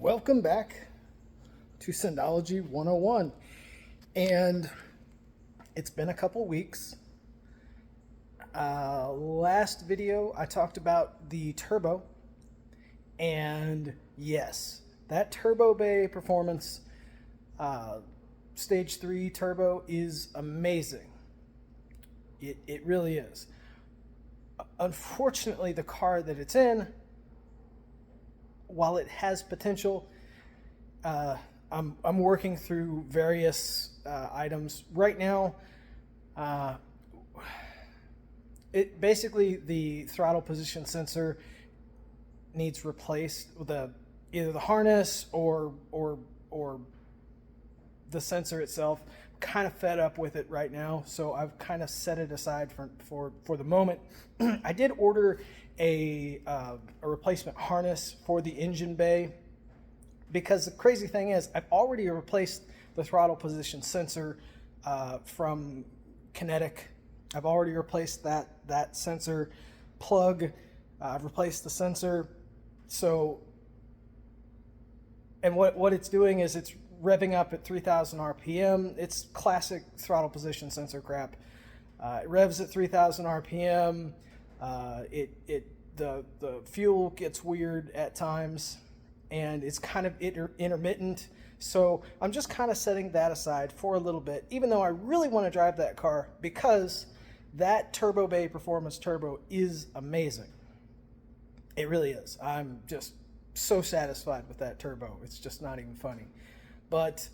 Welcome back to Synology 101. And it's been a couple weeks. Last video I talked about the turbo, and yes, that turbo bay performance, stage 3 turbo is amazing. It really is. Unfortunately, the car that it's in, while it has potential, I'm working through various items right now. It basically, the throttle position sensor needs replaced with either the harness or the sensor itself. I'm kind of fed up with it right now, so I've kind of set it aside for the moment. I did order a replacement harness for the engine bay, because the crazy thing is I've already replaced the throttle position sensor from Kinetic. I've already replaced that sensor plug. I've replaced the sensor. So, and what it's doing is it's revving up at 3,000 RPM. It's classic throttle position sensor crap. It revs at 3,000 RPM. The fuel gets weird at times, and it's kind of intermittent. So I'm just kind of setting that aside for a little bit, even though I really want to drive that car, because that turbo bay performance turbo is amazing. It really is. I'm just so satisfied with that turbo. It's just not even funny. But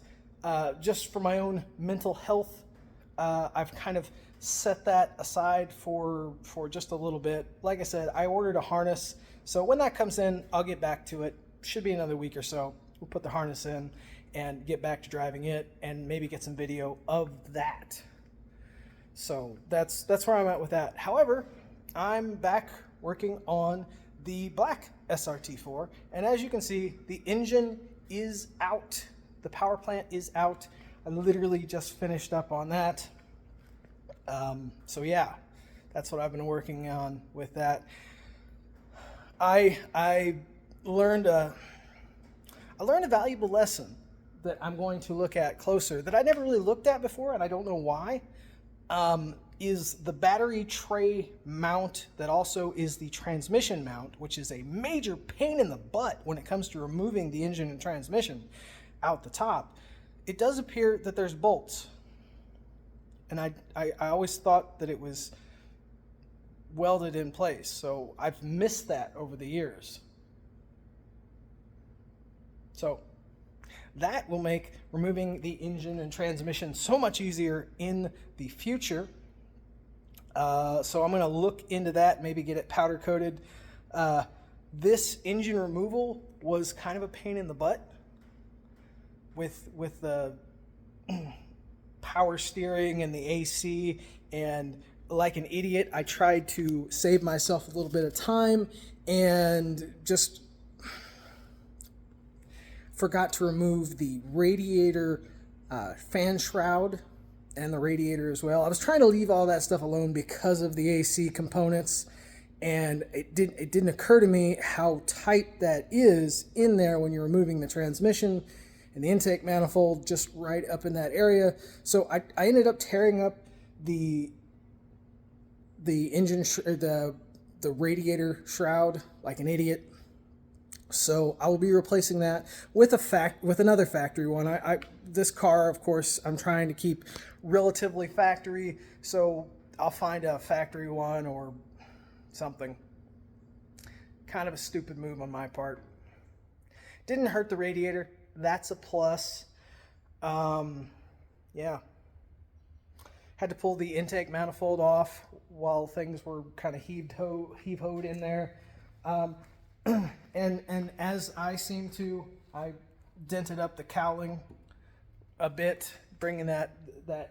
just for my own mental health, I've kind of set that aside for just a little bit. Like I said, I ordered a harness, so when that comes in, I'll get back to it. Should be another week or so. We'll put the harness in and get back to driving it, and maybe get some video of that. So that's where I'm at with that. However, I'm back working on the black SRT4, and as you can see, the engine is out. The power plant is out. I literally just finished up on that. So yeah, that's what I've been working on with that. I learned a valuable lesson that I'm going to look at closer, that I never really looked at before, and I don't know why. Is the battery tray mount that also is the transmission mount, which is a major pain in the butt when it comes to removing the engine and transmission out the top. It does appear that there's bolts, and I always thought that it was welded in place, so I've missed that over the years. So that will make removing the engine and transmission so much easier in the future. So I'm going to look into that, maybe get it powder coated. This engine removal was kind of a pain in the butt with the power steering and the AC, and like an idiot, I tried to save myself a little bit of time and just forgot to remove the radiator fan shroud and the radiator as well. I was trying to leave all that stuff alone because of the AC components, and it didn't occur to me how tight that is in there when you're removing the transmission and the intake manifold, just right up in that area. So I ended up tearing up the engine the radiator shroud like an idiot. So I will be replacing that with another factory one. This car, of course, I'm trying to keep relatively factory, so I'll find a factory one or something. Kind of a stupid move on my part. Didn't hurt the radiator. That's a plus. Yeah. Had to pull the intake manifold off while things were kind of heave-hoed in there. And as I dented up the cowling a bit, bringing that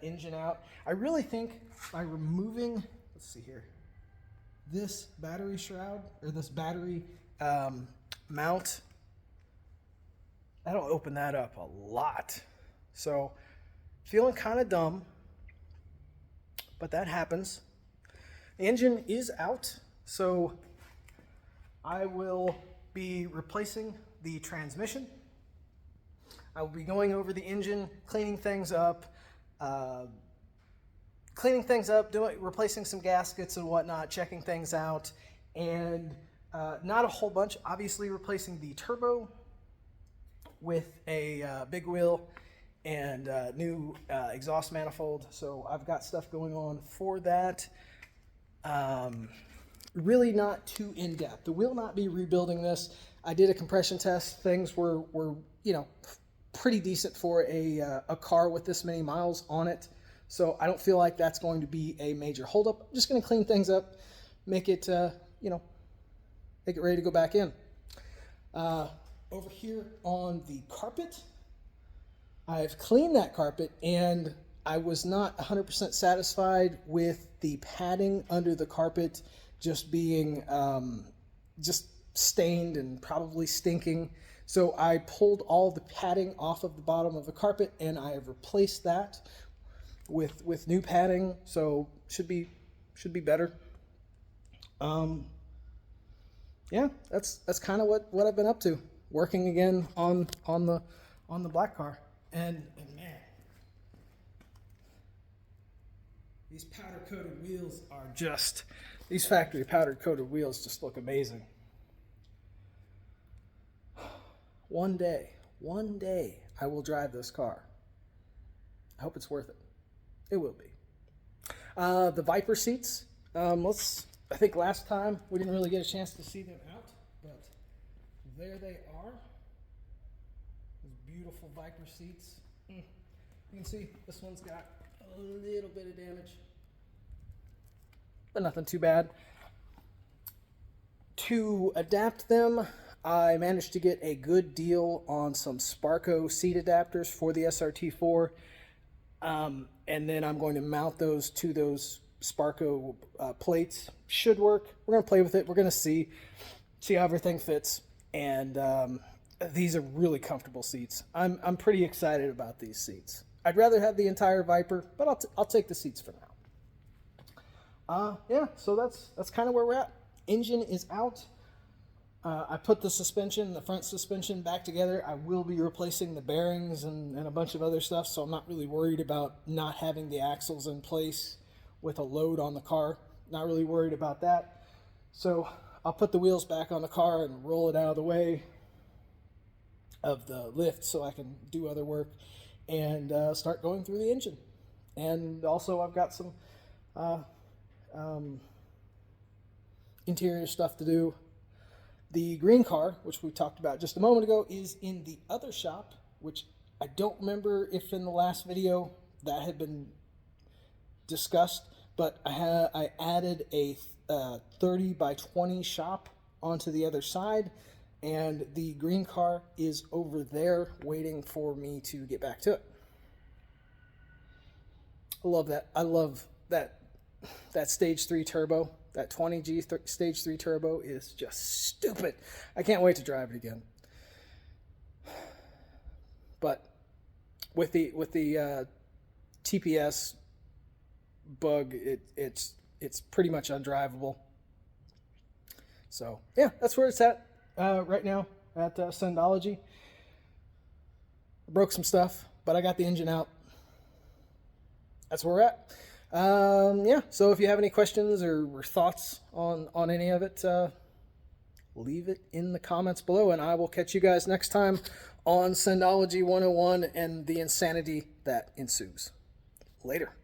engine out. I really think by removing, let's see here, this battery shroud, or this battery mount, that'll open that up a lot. So feeling kind of dumb, but that happens. The engine is out, so I will be replacing the transmission I will be going over the engine, cleaning things up, replacing some gaskets and whatnot, checking things out, and not a whole bunch. Obviously, replacing the turbo with a big wheel and new exhaust manifold. So I've got stuff going on for that. Really not too in-depth. I will not be rebuilding this. I did a compression test. Things were you know, pretty decent for a car with this many miles on it. So I don't feel like that's going to be a major holdup. I'm just going to clean things up, make it, you know, make it ready to go back in. Over here on the carpet, I've cleaned that carpet, and I was not 100% satisfied with the padding under the carpet just being just stained and probably stinking. So I pulled all the padding off of the bottom of the carpet, and I have replaced that with new padding. So should be better. Yeah, that's kind of what I've been up to, working again on the black car. And man, these powder coated wheels are just, these factory powder coated wheels just look amazing. One day I will drive this car. I hope it's worth it. It will be. The Viper seats, I think last time we didn't really get a chance to see them out, but there they are. Those beautiful Viper seats. You can see this one's got a little bit of damage, but nothing too bad. To adapt them, I managed to get a good deal on some Sparco seat adapters for the SRT4, and then I'm going to mount those to those Sparco plates. Should work. We're going to play with it. We're going to see how everything fits, and these are really comfortable seats. I'm pretty excited about these seats. I'd rather have the entire Viper, but I'll take the seats for now. Yeah, so that's kind of where we're at. Engine is out. I put the front suspension back together. I will be replacing the bearings and a bunch of other stuff, so I'm not really worried about not having the axles in place with a load on the car. Not really worried about that. So I'll put the wheels back on the car and roll it out of the way of the lift so I can do other work and start going through the engine. And also I've got some interior stuff to do. The green car, which we talked about just a moment ago, is in the other shop, which I don't remember if in the last video that had been discussed, but I added a 30 by 20 shop onto the other side, and the green car is over there waiting for me to get back to it. I love that. I love that stage 3 turbo. That 20G stage 3 turbo is just stupid. I can't wait to drive it again. But with the TPS bug, it's pretty much undrivable. So yeah, that's where it's at right now at Synology. I broke some stuff, but I got the engine out. That's where we're at. Yeah, so if you have any questions or thoughts on any of it, leave it in the comments below, and I will catch you guys next time on Synology 101 and the insanity that ensues. Later.